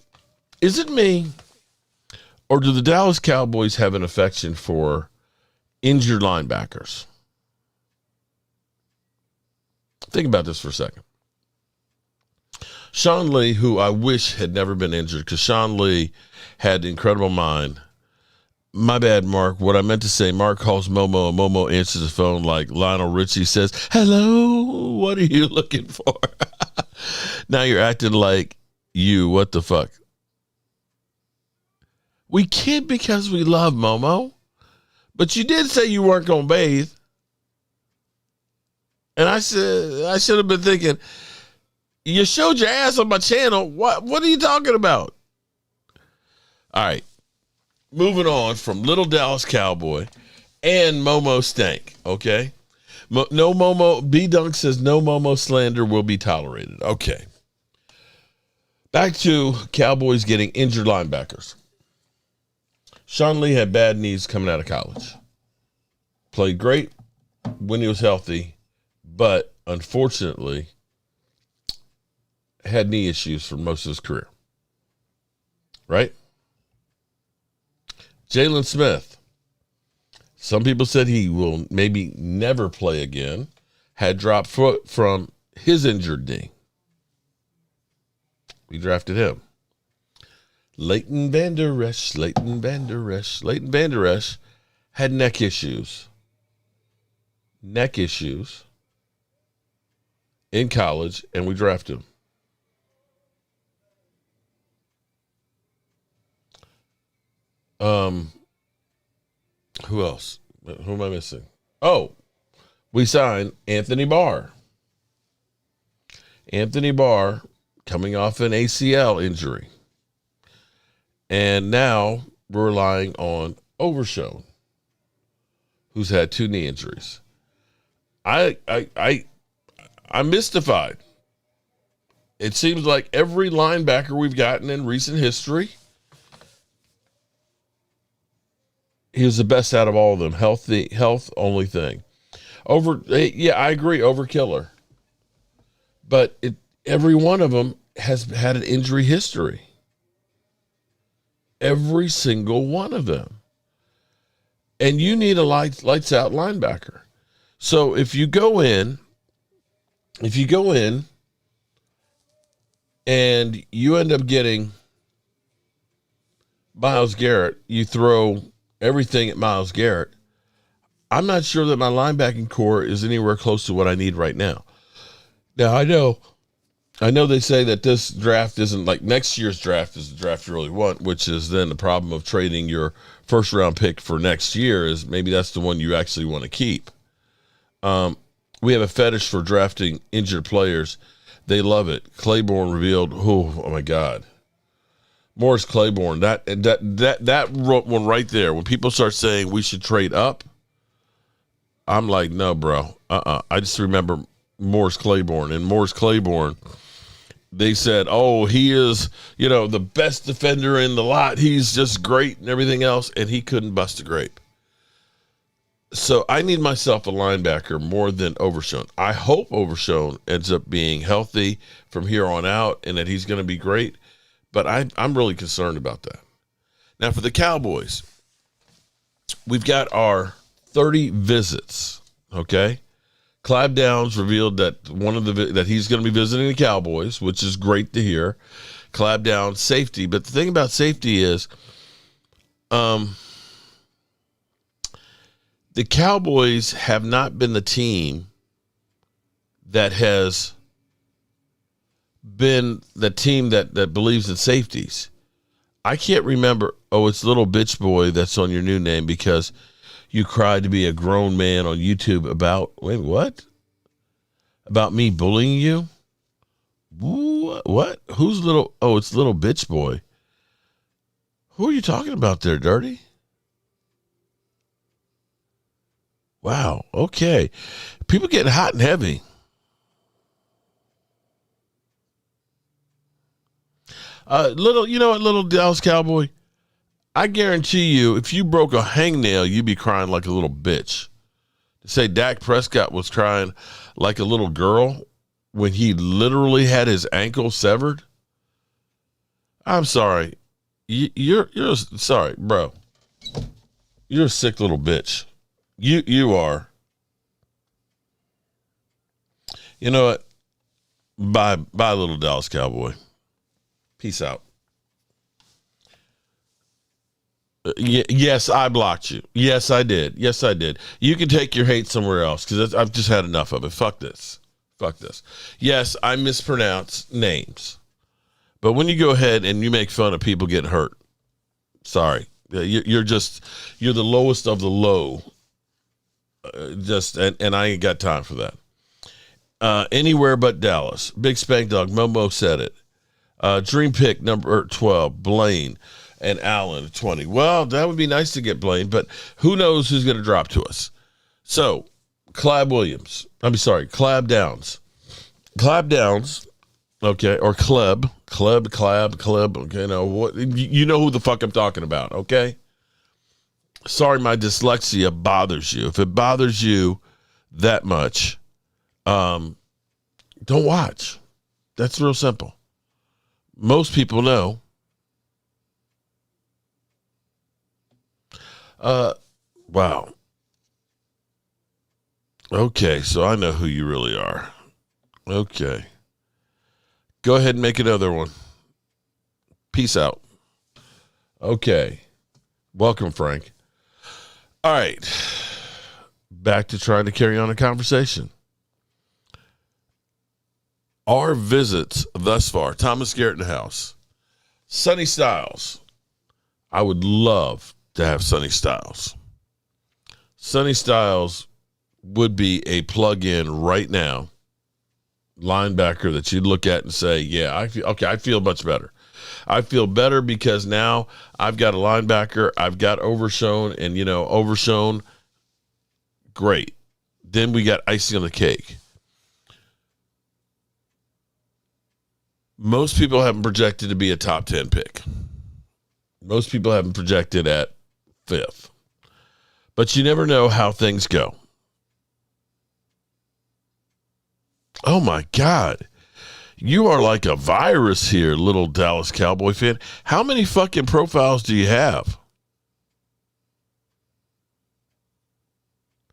Is it me, or do the Dallas Cowboys have an affection for injured linebackers? Think about this for a second. Sean Lee, who I wish had never been injured, because Sean Lee had an incredible mind. My bad, Mark. What I meant to say, Mark calls Momo, and Momo answers the phone like Lionel Richie says, hello, what are you looking for? Now you're acting like you. What the fuck? We kid because we love Momo, but you did say you weren't going to bathe. And I said, I should have been thinking, you showed your ass on my channel. What are you talking about? All right. Moving on from Little Dallas Cowboy and Momo Stank, okay? No Momo, B-Dunk says no Momo slander will be tolerated. Okay. Back to Cowboys getting injured linebackers. Sean Lee had bad knees coming out of college. Played great when he was healthy, but unfortunately had knee issues for most of his career. Right? Jalen Smith. Some people said he will maybe never play again. Had dropped foot from his injured knee. We drafted him. Leighton Vander Esch had neck issues. In college, and we drafted him. Who else? Who am I missing? Oh, we signed Anthony Barr. Anthony Barr coming off an ACL injury. And now we're relying on Overshown, who's had 2 knee injuries. I'm mystified. It seems like every linebacker we've gotten in recent history, he was the best out of all of them. Health only thing. I agree, overkiller. But every one of them has had an injury history. Every single one of them. And you need a lights out linebacker. So if you go in and you end up getting Myles Garrett, you throw everything at Myles Garrett, I'm not sure that my linebacking core is anywhere close to what I need right now. Now, I know they say that this draft isn't like next year's draft is the draft you really want, which is then the problem of trading your first round pick for next year is maybe that's the one you actually want to keep. We have a fetish for drafting injured players. They love it. Claiborne revealed, oh my God. Morris Claiborne, that one right there, when people start saying we should trade up, I'm like, no, bro. I just remember Morris Claiborne. And Morris Claiborne, they said, oh, he is, the best defender in the lot. He's just great and everything else. And he couldn't bust a grape. So I need myself a linebacker more than Overshown. I hope Overshown ends up being healthy from here on out and that he's going to be great. But I'm really concerned about that. Now, for the Cowboys, we've got our 30 visits, okay? Clive Downs revealed that that he's going to be visiting the Cowboys, which is great to hear. Clive Downs, safety. But the thing about safety is the Cowboys have not been the team that has been the team that believes in safeties. I can't remember. Oh, it's little bitch boy that's on your new name because you cried to be a grown man on YouTube about, wait, what? About me bullying you? What? Who's little? Oh, it's little bitch boy. Who are you talking about there, Dirty? Wow. Okay. People getting hot and heavy. Little Dallas Cowboy, I guarantee you, if you broke a hangnail, you'd be crying like a little bitch. To say Dak Prescott was crying like a little girl when he literally had his ankle severed. I'm sorry. You're sorry, bro. You're a sick little bitch. You are. You know what? Bye, little Dallas Cowboy. Peace out. Yes, I blocked you. Yes, I did. You can take your hate somewhere else because I've just had enough of it. Fuck this. Yes, I mispronounce names. But when you go ahead and you make fun of people getting hurt, sorry. You're the lowest of the low. And I ain't got time for that. Anywhere but Dallas. Big Spank Dog. Momo said it. Dream pick number 12. Blaine and Allen 20. Well, that would be nice to get Blaine, but who knows who's going to drop to us. So, Clab Downs. Clab Downs, okay, or Club, okay, you know who the fuck I'm talking about, okay? Sorry my dyslexia bothers you. If it bothers you that much, don't watch. That's real simple. Most people know. Wow. Okay, so I know who you really are. Okay. Go ahead and make another one. Peace out. Okay. Welcome, Frank. All right. Back to trying to carry on a conversation. Our visits thus far, Thomas Garrett in the house. Sonny Styles. I would love to have Sonny Styles. Sonny Styles would be a plug-in right now, linebacker that you'd look at and say, yeah, I feel much better. I feel better because now I've got a linebacker, I've got Overshown, and, Overshown, great. Then we got icing on the cake. Most people have him projected to be a top 10 pick. Most people have him projected at 5th. But you never know how things go. Oh, my God. You are like a virus here, little Dallas Cowboy fan. How many fucking profiles do you have?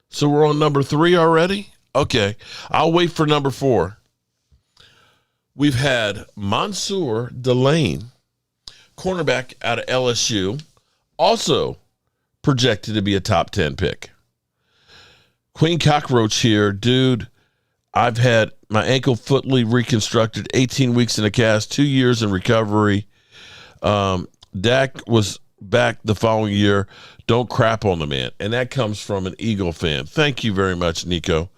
So we're on number 3 already? Okay. I'll wait for number 4. We've had Mansour Delane, cornerback out of LSU, also projected to be a top 10 pick. Queen Cockroach here, dude. I've had my ankle footly reconstructed, 18 weeks in a cast, 2 years in recovery. Dak was back the following year. Don't crap on the man. And that comes from an Eagle fan. Thank you very much, Nico.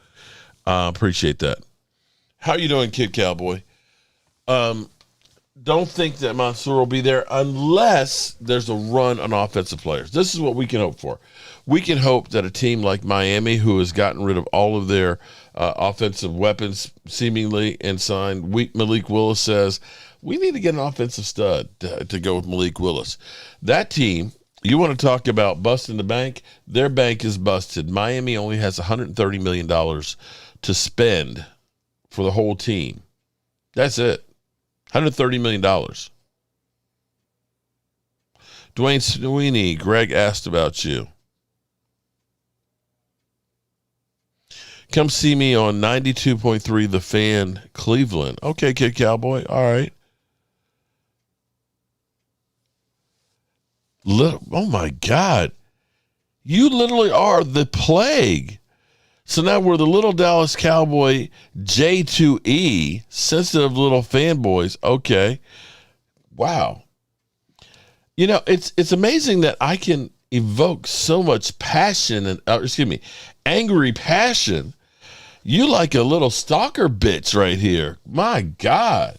Appreciate that. How you doing, Kid Cowboy? Don't think that Mansour will be there unless there's a run on offensive players. This is what we can hope for. We can hope that a team like Miami, who has gotten rid of all of their offensive weapons seemingly and signed Malik Willis, says, we need to get an offensive stud to go with Malik Willis. That team, you want to talk about busting the bank? Their bank is busted. Miami only has $130 million to spend for the whole team. That's it. $130 million. Dwayne Sweeney, Greg asked about you. Come see me on 92.3 The Fan, Cleveland. Okay, Kid Cowboy. All right. Oh, my God. You literally are the plague. So now we're the little Dallas Cowboy J2E, sensitive little fanboys. Okay. Wow. It's amazing that I can evoke so much passion and, angry passion. You like a little stalker bitch right here. My God.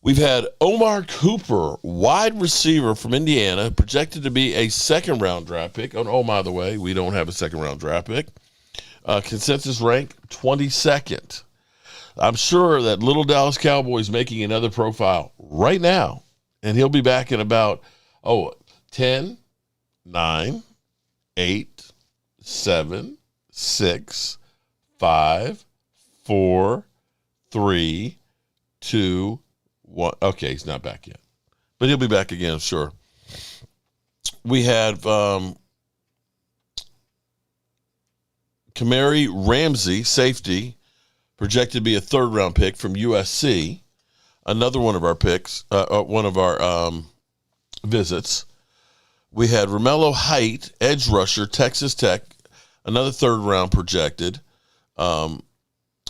We've had Omar Cooper, wide receiver from Indiana, projected to be a second-round draft pick. Oh, by the way, we don't have a second-round draft pick. Consensus rank 22nd. I'm sure that little Dallas Cowboy is making another profile right now, and he'll be back in about Oh, 10, 9, 8, 7, 6, 5, 4, 3, 2, 1. Okay, he's not back yet. But he'll be back again, sure. We had Kamari Ramsey, safety, projected to be a third-round pick from USC. Another one of our picks, one of our visits. We had Romello Height, edge rusher, Texas Tech, another third-round projected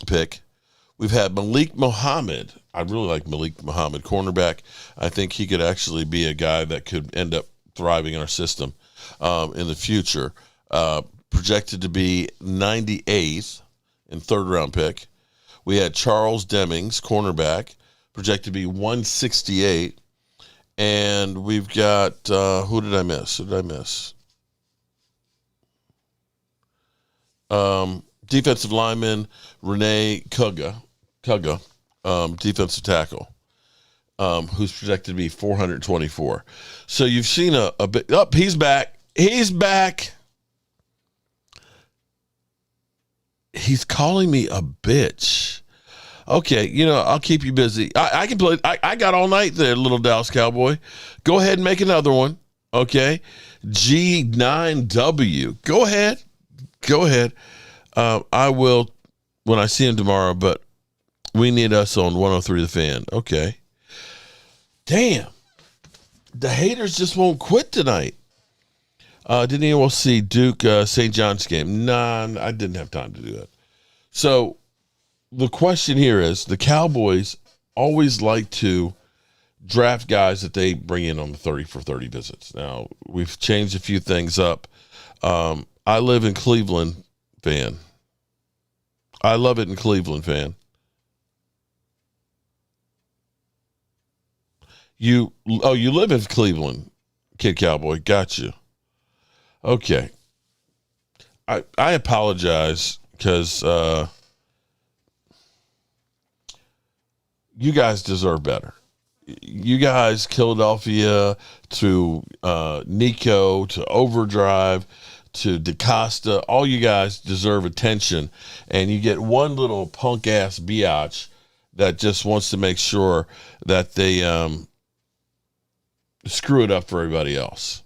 pick. We've had Malik Muhammad. I really like Malik Muhammad, cornerback. I think he could actually be a guy that could end up thriving in our system in the future. Projected to be 98th and third-round pick. We had Charles Demings, cornerback, projected to be 168. And we've got, who did I miss? Defensive lineman Renee Kuga, defensive tackle, who's projected to be 424. So you've seen a bit. Oh, he's back. He's back. He's calling me a bitch. Okay, I'll keep you busy. I can play. I got all night there, little Dallas Cowboy. Go ahead and make another one. Okay. G9W. Go ahead. I will when I see him tomorrow, but we need us on 103 The Fan. Okay. Damn. The haters just won't quit tonight. Didn't anyone see Duke St. John's game? Nah, I didn't have time to do that. So the question here is, the Cowboys always like to draft guys that they bring in on the 30 for 30 visits. Now, we've changed a few things up. I live in Cleveland, fan. I love it in Cleveland, fan. You live in Cleveland, Kid Cowboy. Got you. Okay. I apologize because you guys deserve better. You guys, Philadelphia, to Nico, to Overdrive, to DaCosta, all you guys deserve attention. And you get one little punk-ass biatch that just wants to make sure that they screw it up for everybody else.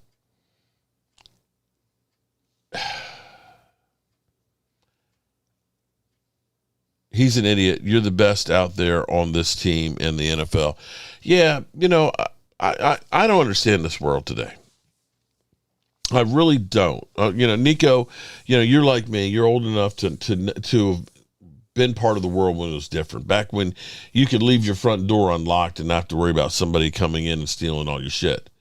He's an idiot. You're the best out there on this team in the NFL. Yeah, I don't understand this world today. I really don't. Nico, you're like me. You're old enough to have been part of the world when it was different. Back when you could leave your front door unlocked and not have to worry about somebody coming in and stealing all your shit.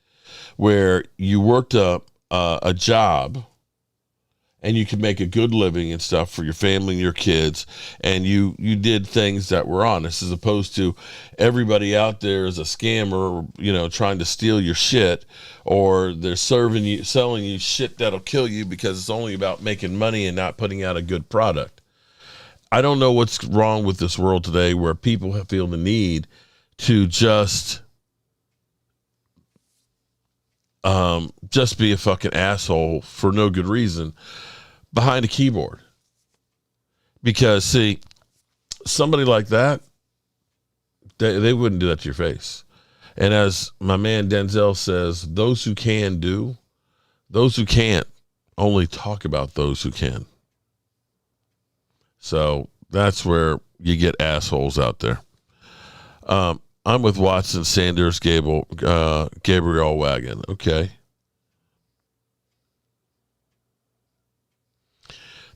Where you worked up a job and you could make a good living and stuff for your family and your kids, and you did things that were honest, as opposed to everybody out there is a scammer, trying to steal your shit, or they're selling you shit that'll kill you because it's only about making money and not putting out a good product. I don't know what's wrong with this world today where people feel the need to just be a fucking asshole for no good reason behind a keyboard. Because, see, somebody like that, they wouldn't do that to your face. And as my man Denzel says, those who can do, those who can't only talk about those who can. So that's where you get assholes out there. I'm with Watson, Sanders, Gabriel Wagon. Okay.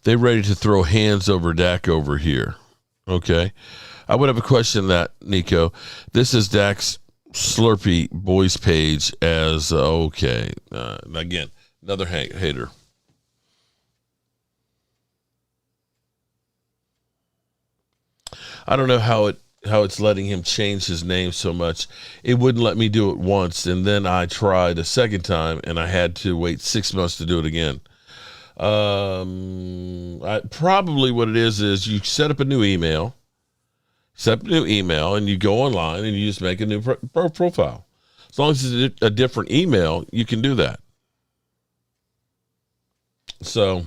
They ready to throw hands over Dak over here. Okay. I would have a question that, Nico. This is Dak's Slurpee Boys page as, okay. Again, another hater. I don't know how it's letting him change his name so much. It wouldn't let me do it once, and then I tried a second time, and I had to wait 6 months to do it again. Probably what it is you set up a new email, and you go online, and you just make a new profile. As long as it's a different email, you can do that. So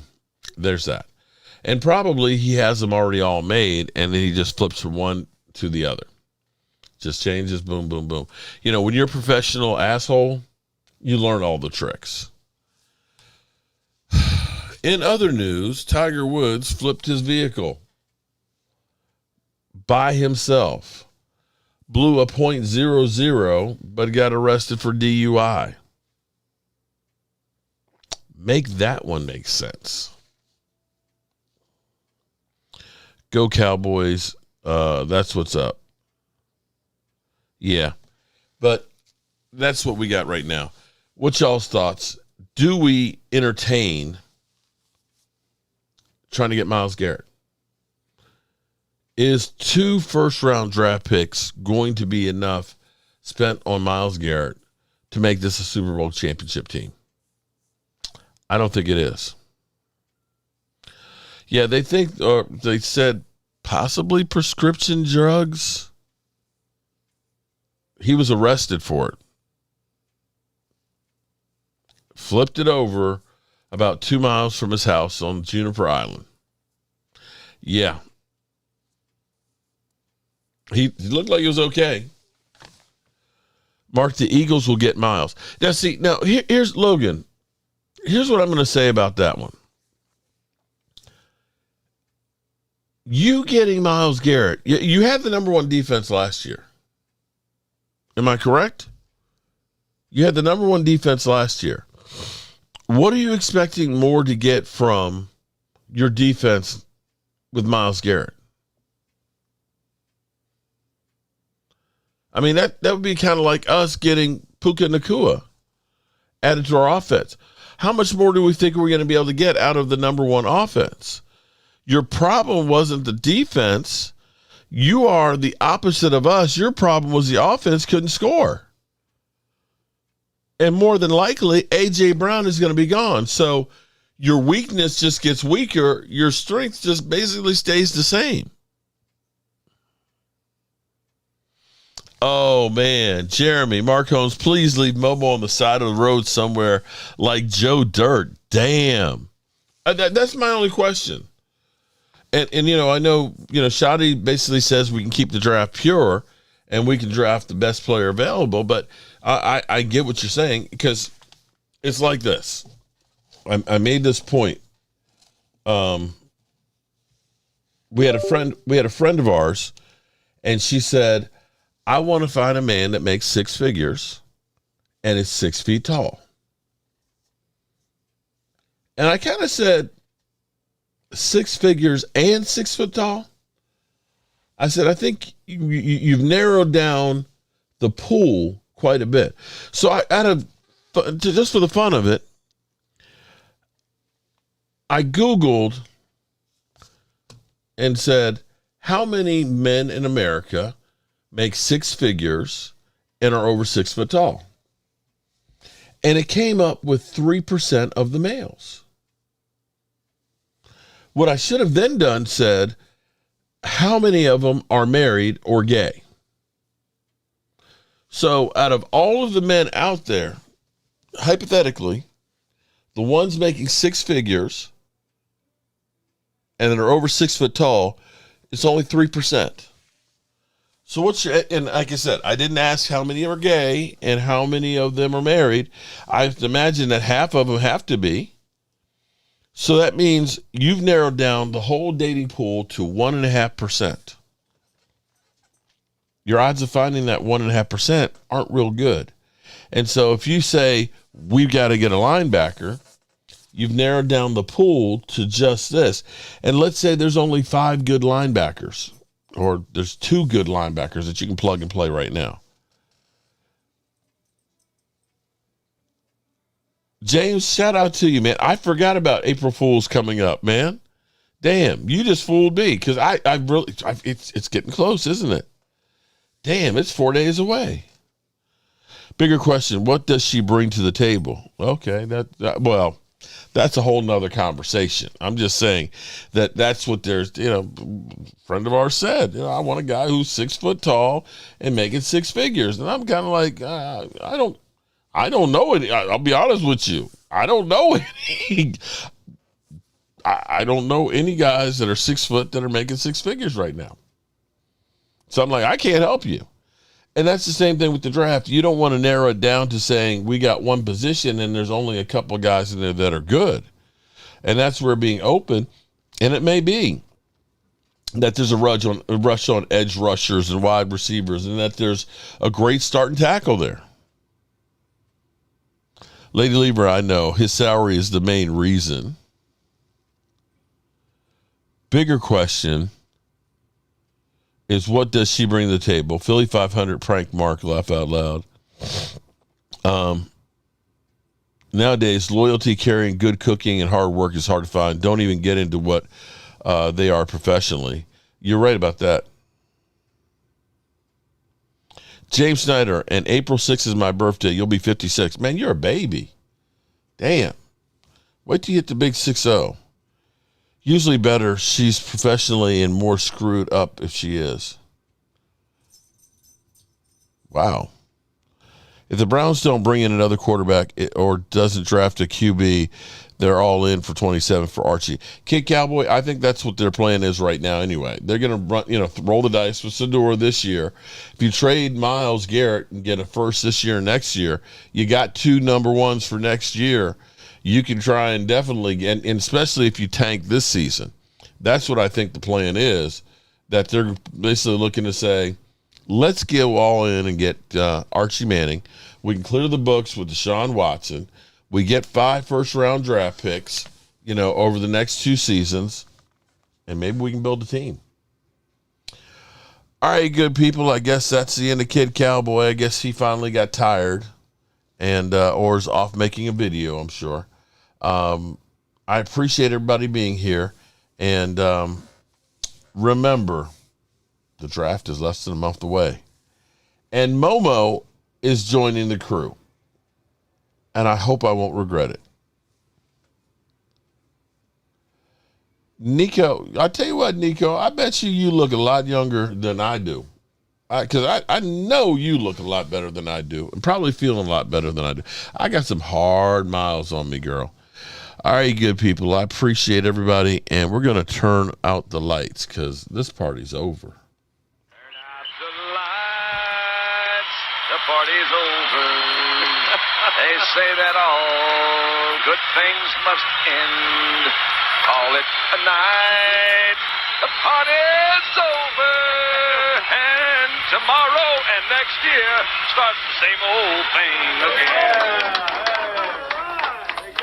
there's that. And probably he has them already all made, and then he just flips from one to the other. Just changes, boom, boom, boom. When you're a professional asshole, you learn all the tricks. In other news, Tiger Woods flipped his vehicle by himself. Blew a .00, but got arrested for DUI. Make that one make sense. Go Cowboys. That's what's up. Yeah. But that's what we got right now. What's y'all's thoughts? Do we entertain trying to get Myles Garrett? Is 2 first-round draft picks going to be enough spent on Myles Garrett to make this a Super Bowl championship team? I don't think it is. Yeah, they said possibly prescription drugs. He was arrested for it. Flipped it over about 2 miles from his house on Juniper Island. Yeah. He looked like he was okay. Mark, the Eagles will get Myles. Now, here's Logan. Here's what I'm going to say about that one. You getting Myles Garrett, you had the number 1 defense last year. Am I correct? You had the number 1 defense last year. What are you expecting more to get from your defense with Myles Garrett? I mean, that would be kind of like us getting Puka Nacua added to our offense. How much more do we think we're going to be able to get out of the number 1 offense? Your problem wasn't the defense. You are the opposite of us. Your problem was the offense couldn't score. And more than likely, A.J. Brown is going to be gone. So your weakness just gets weaker. Your strength just basically stays the same. Oh, man. Jeremy, Mark Holmes, please leave Momo on the side of the road somewhere like Joe Dirt. Damn. That's my only question. And I know, Shadi basically says we can keep the draft pure and we can draft the best player available. But I get what you're saying, because it's like this. I made this point. We had a friend of ours, and she said, I want to find a man that makes 6 figures and is 6 feet tall. And I kind of said, 6 figures and 6 foot tall? I said, I think you've narrowed down the pool quite a bit. So just for the fun of it, I Googled and said, how many men in America make 6 figures and are over 6 foot tall? And it came up with 3% of the males. What I should have then done said, how many of them are married or gay? So out of all of the men out there, hypothetically, the ones making 6 figures and that are over 6 foot tall, it's only 3%. So and like I said, I didn't ask how many are gay and how many of them are married. I have to imagine that half of them have to be. So that means you've narrowed down the whole dating pool to 1.5%. Your odds of finding that 1.5% aren't real good. And so if you say, we've got to get a linebacker, you've narrowed down the pool to just this. And let's say there's only 5 good linebackers, or there's 2 good linebackers that you can plug and play right now. James, shout out to you, man. I forgot about April Fool's coming up, man. Damn, you just fooled me, because it's getting close, isn't it? Damn, it's 4 days away. Bigger question, what does she bring to the table? Okay, well, That's a whole nother conversation. I'm just saying that's what there's, a friend of ours said, I want a guy who's 6 foot tall and making six figures. And I'm kind of like, I don't know any. I'll be honest with you. I don't know any. I don't know any guys that are 6 foot that are making six figures right now. So I'm like, I can't help you. And that's the same thing with the draft. You don't want to narrow it down to saying we got one position and there's only a couple of guys in there that are good. And that's where being open, and it may be that there's a rush on edge rushers and wide receivers, and that there's a great starting tackle there. Lady Lieber, I know his salary is the main reason. Bigger question is, what does she bring to the table? Philly 500 prank Mark, laugh out loud. Nowadays, loyalty, caring, good cooking, and hard work is hard to find. Don't even get into what they are professionally. You're right about that. James Snyder, and April 6th is my birthday. You'll be 56. Man, you're a baby. Damn. Wait till you hit the big 6-0. Usually better, she's professionally and more screwed up if she is. Wow. If the Browns don't bring in another quarterback or doesn't draft a QB, they're all in for 27 for Archie. Kid Cowboy, I think that's what their plan is right now anyway. They're going to roll the dice with Sedora this year. If you trade Myles Garrett and get a first this year and next year, you got 2 number ones for next year. You can try and definitely, and especially if you tank this season. That's what I think the plan is, that they're basically looking to say, let's go all in and get Archie Manning. We can clear the books with Deshaun Watson. We get 5 first-round draft picks, over the next 2 seasons, and maybe we can build a team. All right, good people. I guess that's the end of Kid Cowboy. I guess he finally got tired and or is off making a video, I'm sure. I appreciate everybody being here. And remember, the draft is less than a month away. And Momo is joining the crew. And I hope I won't regret it. Nico, I tell you what, Nico, I bet you look a lot younger than I do. Because I know you look a lot better than I do. And probably feeling a lot better than I do. I got some hard miles on me, girl. All right, good people. I appreciate everybody. And we're going to turn out the lights because this party's over. Turn out the lights. The party's over. They say that all good things must end. Call it a night. The party's over. And tomorrow and next year starts the same old thing again.